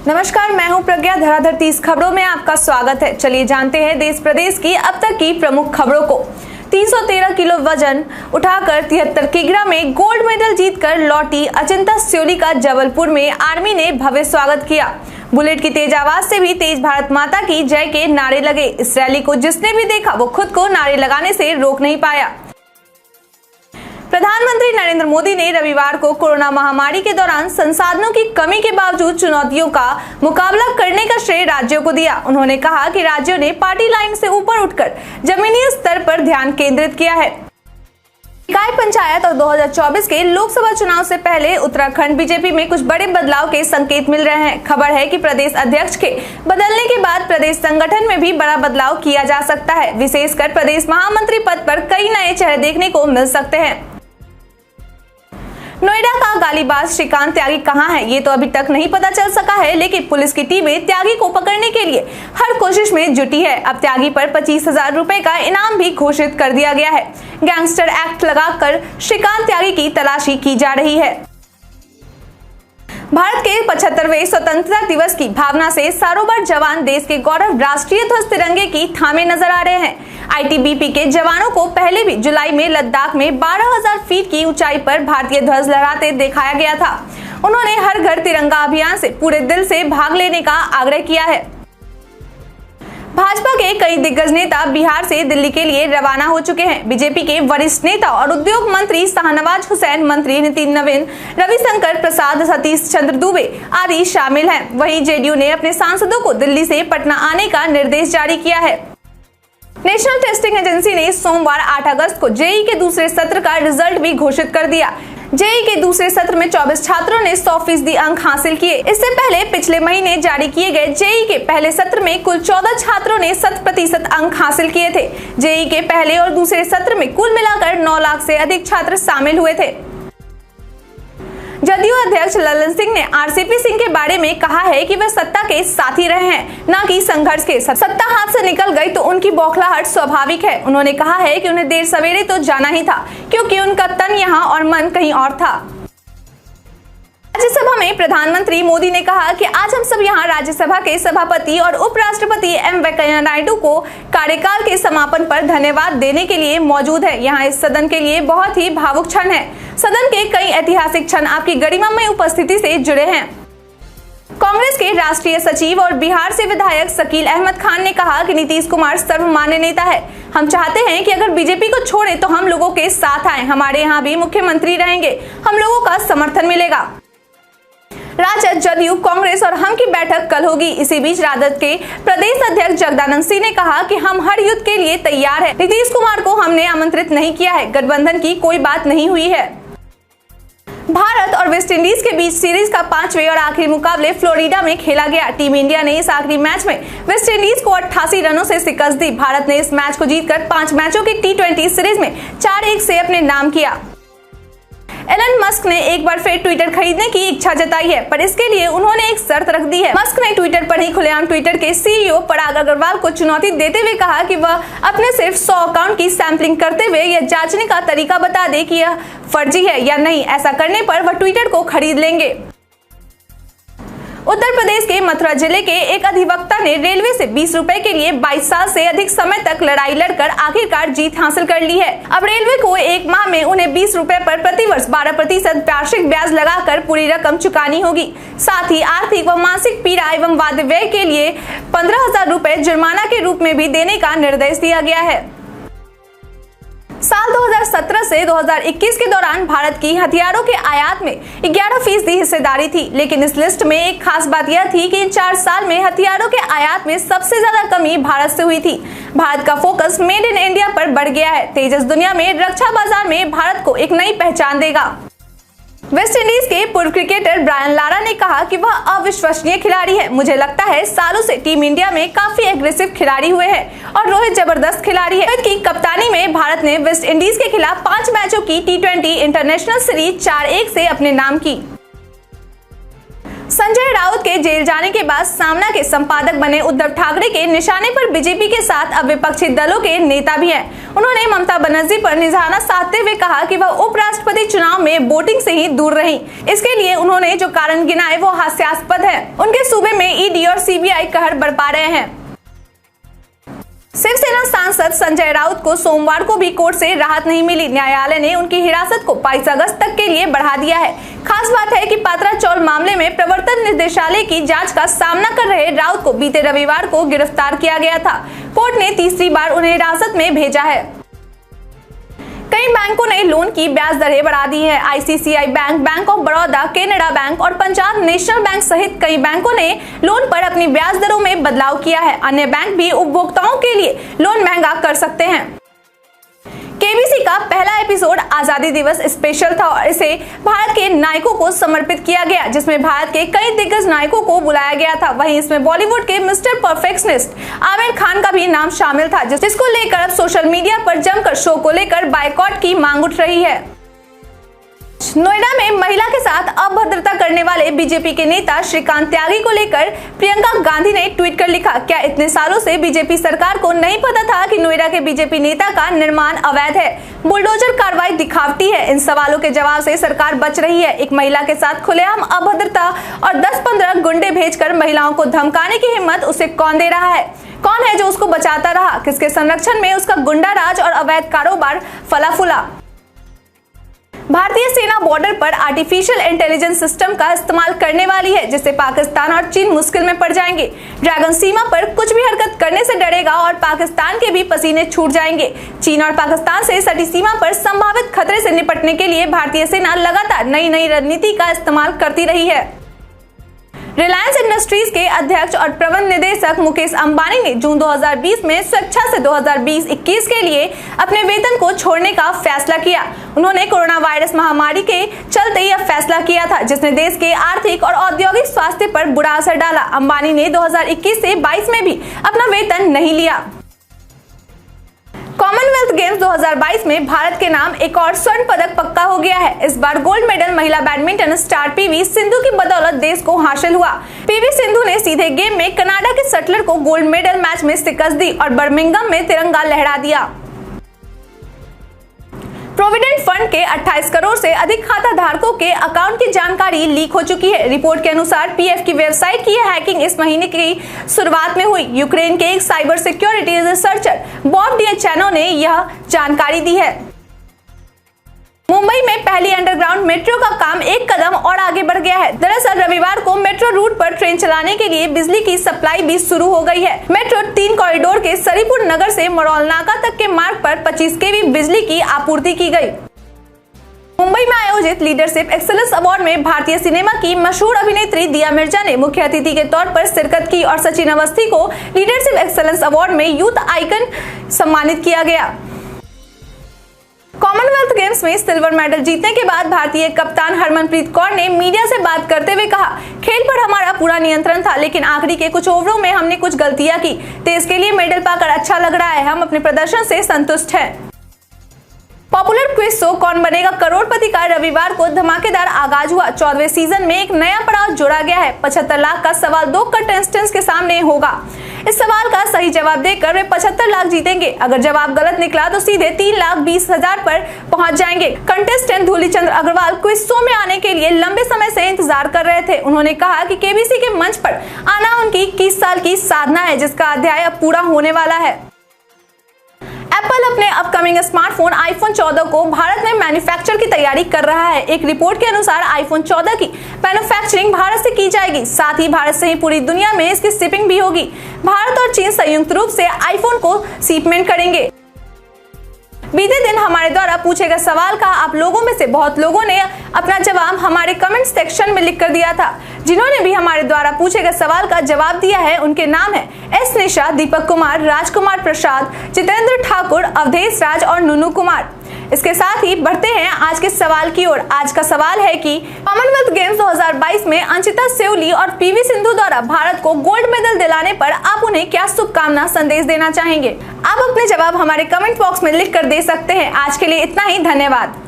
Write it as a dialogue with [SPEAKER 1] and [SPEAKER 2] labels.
[SPEAKER 1] नमस्कार, मैं हूं प्रज्ञा। धराधर 30 खबरों में आपका स्वागत है। चलिए जानते हैं देश प्रदेश की अब तक की प्रमुख खबरों को। 313 किलो वजन उठाकर 73 किग्रा में गोल्ड मेडल जीतकर लौटी अचिंता श्योली का जबलपुर में आर्मी ने भव्य स्वागत किया। बुलेट की तेज आवाज से भी तेज भारत माता की जय के नारे लगे। इस रैली को जिसने भी देखा वो खुद को नारे लगाने से रोक नहीं पाया। प्रधानमंत्री नरेंद्र मोदी ने रविवार को कोरोना महामारी के दौरान संसाधनों की कमी के बावजूद चुनौतियों का मुकाबला करने का श्रेय राज्यों को दिया। उन्होंने कहा कि राज्यों ने पार्टी लाइन से ऊपर उठकर जमीनी स्तर पर ध्यान केंद्रित किया है। इकाई पंचायत और 2024 के लोकसभा चुनाव से पहले उत्तराखंड बीजेपी में कुछ बड़े बदलाव के संकेत मिल रहे हैं। खबर है कि प्रदेश अध्यक्ष के बदलने के बाद प्रदेश संगठन में भी बड़ा बदलाव किया जा सकता है। विशेषकर प्रदेश महामंत्री पद पर कई नए चेहरे देखने को मिल सकते हैं। नोएडा का गालीबाज श्रीकांत त्यागी कहां है, ये तो अभी तक नहीं पता चल सका है, लेकिन पुलिस की टीमें त्यागी को पकड़ने के लिए हर कोशिश में जुटी है। अब त्यागी पर 25,000 रुपए का इनाम भी घोषित कर दिया गया है। गैंगस्टर एक्ट लगाकर श्रीकांत त्यागी की तलाशी की जा रही है। भारत के 75वें स्वतंत्रता दिवस की भावना से सारोबार जवान देश के गौरव राष्ट्रीय ध्वज तिरंगे की थामे नजर आ रहे हैं। आईटीबीपी के जवानों को पहले भी जुलाई में लद्दाख में 12,000 फीट की ऊंचाई पर भारतीय ध्वज लहराते दिखाया गया था। उन्होंने हर घर तिरंगा अभियान से पूरे दिल से भाग लेने का आग्रह किया है। भाजपा के कई दिग्गज नेता बिहार से दिल्ली के लिए रवाना हो चुके हैं। बीजेपी के वरिष्ठ नेता और उद्योग मंत्री शाहनवाज हुसैन, मंत्री नितिन नवीन, रविशंकर प्रसाद, सतीश चंद्र दुबे आदि शामिल हैं। वहीं जेडीयू ने अपने सांसदों को दिल्ली से पटना आने का निर्देश जारी किया है। नेशनल टेस्टिंग एजेंसी ने सोमवार 8 अगस्त को जेईई के दूसरे सत्र का रिजल्ट भी घोषित कर दिया। जेईई के दूसरे सत्र में 24 छात्रों ने 100% अंक हासिल किए। इससे पहले पिछले महीने जारी किए गए जेईई के पहले सत्र में कुल 14 छात्रों ने 100% अंक हासिल किए थे। जेईई के पहले और दूसरे सत्र में कुल मिलाकर 9 लाख से अधिक छात्र शामिल हुए थे। जदयू अध्यक्ष ललन सिंह ने आरसीपी सिंह के बारे में कहा है कि वे सत्ता के साथी रहे हैं, न कि संघर्ष के। सत्ता हाथ से निकल गई तो उनकी बौखलाहट स्वाभाविक है। उन्होंने कहा है कि उन्हें देर सवेरे तो जाना ही था, क्योंकि उनका तन यहाँ और मन कहीं और था। राज्यसभा में प्रधानमंत्री मोदी ने कहा कि आज हम सब यहाँ राज्यसभा के सभापति और उपराष्ट्रपति एम वेंकैया नायडू को कार्यकाल के समापन पर धन्यवाद देने के लिए मौजूद है। यहाँ इस सदन के लिए बहुत ही भावुक क्षण है। सदन के कई ऐतिहासिक क्षण आपकी गरिमामय उपस्थिति से जुड़े हैं। कांग्रेस के राष्ट्रीय सचिव और बिहार से विधायक शकील अहमद खान ने कहा कि नीतीश कुमार सर्वमान्य नेता है। हम चाहते हैं कि अगर बीजेपी को छोड़े तो हम लोगों के साथ आए, हमारे यहाँ भी मुख्यमंत्री रहेंगे, हम लोगों का समर्थन मिलेगा। राजद, जदयू, कांग्रेस और हम की बैठक कल होगी। इसी बीच राजद के प्रदेश अध्यक्ष जगदानंद सिंह ने कहा कि हम हर युद्ध के लिए तैयार हैं। नीतीश कुमार को हमने आमंत्रित नहीं किया है, गठबंधन की कोई बात नहीं हुई है। भारत और वेस्ट इंडीज के बीच सीरीज का 5वें और आखिरी मुकाबले फ्लोरिडा में खेला गया। टीम इंडिया ने इस आखिरी मैच में वेस्ट इंडीज को 88 रनों से शिकस्त दी। भारत ने इस मैच को जीतकर 5 मैचों की T20 सीरीज में 4-1 से अपने नाम किया। एलन मस्क ने एक बार फिर ट्विटर खरीदने की इच्छा जताई है, पर इसके लिए उन्होंने एक शर्त रख दी है। मस्क ने ट्विटर पर ही खुलेआम ट्विटर के सीईओ पराग अग्रवाल को चुनौती देते हुए कहा कि वह अपने सिर्फ 100 अकाउंट की सैंपलिंग करते हुए यह जांचने का तरीका बता दे कि यह फर्जी है या नहीं। ऐसा करने पर वह ट्विटर को खरीद लेंगे। उत्तर प्रदेश के मथुरा जिले के एक अधिवक्ता ने रेलवे से 20 रुपए के लिए 22 साल से अधिक समय तक लड़ाई लड़कर आखिरकार जीत हासिल कर ली है। अब रेलवे को एक माह में उन्हें 20 रुपए पर प्रतिवर्ष 12% वार्षिक ब्याज लगाकर पूरी रकम चुकानी होगी। साथ ही आर्थिक व मानसिक पीड़ा एवं वाद्य व्यय के लिए 15,000 रुपए जुर्माना के रूप में भी देने का निर्देश दिया गया है। साल 2017 से 2021 के दौरान भारत की हथियारों के आयात में 11% हिस्सेदारी थी, लेकिन इस लिस्ट में एक खास बात यह थी कि इन 4 साल में हथियारों के आयात में सबसे ज्यादा कमी भारत से हुई थी। भारत का फोकस मेड इन इंडिया पर बढ़ गया है। तेजस दुनिया में रक्षा बाजार में भारत को एक नई पहचान देगा। वेस्ट इंडीज के पूर्व क्रिकेटर ब्रायन लारा ने कहा कि वह अविश्वसनीय खिलाड़ी है। मुझे लगता है सालों से टीम इंडिया में काफी एग्रेसिव खिलाड़ी हुए हैं और रोहित जबरदस्त खिलाड़ी है। रोहित की कप्तानी में भारत ने वेस्ट इंडीज के खिलाफ 5 मैचों की T20 इंटरनेशनल सीरीज 4-1 से अपने नाम की। संजय राउत के जेल जाने के बाद सामना के संपादक बने उद्धव ठाकरे के निशाने पर बीजेपी के साथ अब विपक्षी दलों के नेता भी हैं। उन्होंने ममता बनर्जी पर निशाना साधते हुए कहा कि वह उपराष्ट्रपति चुनाव में वोटिंग से ही दूर रहीं। इसके लिए उन्होंने जो कारण गिनाए वो हास्यास्पद है। उनके सूबे में ईडी और सीबीआई कहर बरपा रहे हैं। शिवसेना सांसद संजय राउत को सोमवार को भी कोर्ट से राहत नहीं मिली। न्यायालय ने उनकी हिरासत को 22 अगस्त तक के लिए बढ़ा दिया है। खास बात है कि पात्रा चौल मामले में प्रवर्तन निदेशालय की जांच का सामना कर रहे राउत को बीते रविवार को गिरफ्तार किया गया था। कोर्ट ने तीसरी बार उन्हें हिरासत में भेजा है। कई बैंकों ने लोन की ब्याज दरें बढ़ा दी है। ICICI bank, bank of Baroda, Canara bank और पंजाब नेशनल बैंक सहित कई बैंकों ने लोन पर अपनी ब्याज दरों में बदलाव किया है। अन्य बैंक भी उपभोक्ताओं के लिए लोन महंगा कर सकते हैं। केबीसी का पहला एपिसोड आजादी दिवस स्पेशल था और इसे भारत के नायकों को समर्पित किया गया, जिसमें भारत के कई दिग्गज नायकों को बुलाया गया था। वहीं इसमें बॉलीवुड के मिस्टर परफेक्शनिस्ट आमिर खान का भी नाम शामिल था, जिसको लेकर अब सोशल मीडिया पर जमकर शो को लेकर बायकॉट की मांग उठ रही है। नोएडा में महिला के साथ अभद्रता करने वाले बीजेपी के नेता श्रीकांत त्यागी को लेकर प्रियंका गांधी ने ट्वीट कर लिखा, क्या इतने सालों से बीजेपी सरकार को नहीं पता था कि नोएडा के बीजेपी नेता का निर्माण अवैध है? बुलडोजर कार्रवाई दिखावटी है। इन सवालों के जवाब से सरकार बच रही है। एक महिला के साथ खुलेआम अभद्रता और 10-15 गुंडे भेजकर महिलाओं को धमकाने की हिम्मत उसे कौन दे रहा है? कौन है जो उसको बचाता रहा? किसके संरक्षण में उसका गुंडा राज और अवैध कारोबार फला फूला? भारतीय सेना बॉर्डर पर आर्टिफिशियल इंटेलिजेंस सिस्टम का इस्तेमाल करने वाली है, जिससे पाकिस्तान और चीन मुश्किल में पड़ जाएंगे। ड्रैगन सीमा पर कुछ भी हरकत करने से डरेगा और पाकिस्तान के भी पसीने छूट जाएंगे। चीन और पाकिस्तान से सटी सीमा पर संभावित खतरे से निपटने के लिए भारतीय सेना लगातार नई रणनीति का इस्तेमाल करती रही है। रिलायंस इंडस्ट्रीज के अध्यक्ष और प्रबंध निदेशक मुकेश अंबानी ने जून 2020 में स्वेच्छा से 2020-21 के लिए अपने वेतन को छोड़ने का फैसला किया। उन्होंने कोरोना वायरस महामारी के चलते यह फैसला किया था, जिसने देश के आर्थिक और औद्योगिक स्वास्थ्य पर बुरा असर डाला। अंबानी ने 2021 से 22 में भी अपना वेतन नहीं लिया। कॉमनवेल्थ गेम्स 2022 में भारत के नाम एक और स्वर्ण पदक पक्का हो गया है। इस बार गोल्ड मेडल महिला बैडमिंटन स्टार पीवी सिंधु की बदौलत देश को हासिल हुआ। पीवी सिंधु ने सीधे गेम में कनाडा के शटलर को गोल्ड मेडल मैच में शिकस्त दी और बर्मिंघम में तिरंगा लहरा दिया। प्रोविडेंट फंड के 28 करोड़ से अधिक खाता धारकों के अकाउंट की जानकारी लीक हो चुकी है। रिपोर्ट के अनुसार पीएफ की वेबसाइट की हैकिंग इस महीने की शुरुआत में हुई। यूक्रेन के एक साइबर सिक्योरिटी रिसर्चर बॉब डिएचेनो ने यह जानकारी दी है। मुंबई में पहली अंडरग्राउंड मेट्रो का काम एक कदम और आगे बढ़ गया है। दरअसल रविवार को मेट्रो रूट पर ट्रेन चलाने के लिए बिजली की सप्लाई भी शुरू हो गई है। मेट्रो 3 कॉरिडोर के सरीपुर नगर से मरौल नाका तक के मार्ग पर 25 केवी बिजली की आपूर्ति की गई। मुंबई में आयोजित लीडरशिप एक्सेलेंस अवार्ड में भारतीय सिनेमा की मशहूर अभिनेत्री दिया मिर्जा ने मुख्य अतिथि के तौर पर शिरकत की और सचिन अवस्थी को लीडरशिप एक्सेलेंस अवार्ड में यूथ आइकन सम्मानित किया गया। कॉमनवेल्थ गेम्स में सिल्वर मेडल जीतने के बाद भारतीय कप्तान हरमनप्रीत कौर ने मीडिया से बात करते हुए कहा, खेल पर हमारा पूरा नियंत्रण था, लेकिन आखिरी के कुछ ओवरों में हमने कुछ गलतियां की। देश के लिए मेडल पाकर अच्छा लग रहा है। हम अपने प्रदर्शन से संतुष्ट हैं। पॉपुलर क्विज शो कौन बनेगा करोड़पति का रविवार को धमाकेदार आगाज हुआ। 14वें सीजन में एक नया पड़ाव जोड़ा गया है। 75 लाख का सवाल 2 कंटेस्टेंट्स के सामने होगा। इस सवाल का सही जवाब देकर वे 75 लाख जीतेंगे। अगर जवाब गलत निकला तो सीधे 3,20,000 पर पहुंच जाएंगे। कंटेस्टेंट धूलीचंद्र अग्रवाल क्विज शो में आने के लिए लंबे समय से इंतजार कर रहे थे। उन्होंने कहा कि केबीसी के मंच पर आना उनकी 21 साल की साधना है, जिसका अध्याय अब पूरा होने वाला है। एप्पल अपने अपकमिंग स्मार्टफोन आईफोन 14 को भारत में मैन्युफैक्चर की तैयारी कर रहा है। एक रिपोर्ट के अनुसार आईफोन 14 की मैन्युफैक्चरिंग भारत से की जाएगी। साथ ही भारत से ही पूरी दुनिया में इसकी शिपिंग भी होगी। भारत और चीन संयुक्त रूप से आईफोन को शिपमेंट करेंगे। बीते दिन हमारे द्वारा पूछे गए सवाल का आप लोगों में से बहुत लोगों ने अपना जवाब हमारे कमेंट सेक्शन में लिख कर दिया था। जिन्होंने भी हमारे द्वारा पूछे गए सवाल का जवाब दिया है उनके नाम है एस निशा, दीपक कुमार, राजकुमार प्रसाद, जितेंद्र ठाकुर, अवधेश राज और नुनू कुमार। इसके साथ ही बढ़ते हैं आज के सवाल की ओर। आज का सवाल है कि कॉमनवेल्थ गेम्स 2022 में अंशिता सेवली और पीवी सिंधु द्वारा भारत को गोल्ड मेडल दिलाने पर आप उन्हें क्या शुभकामना संदेश देना चाहेंगे? आप अपने जवाब हमारे कमेंट बॉक्स में लिख कर दे सकते हैं। आज के लिए इतना ही, धन्यवाद।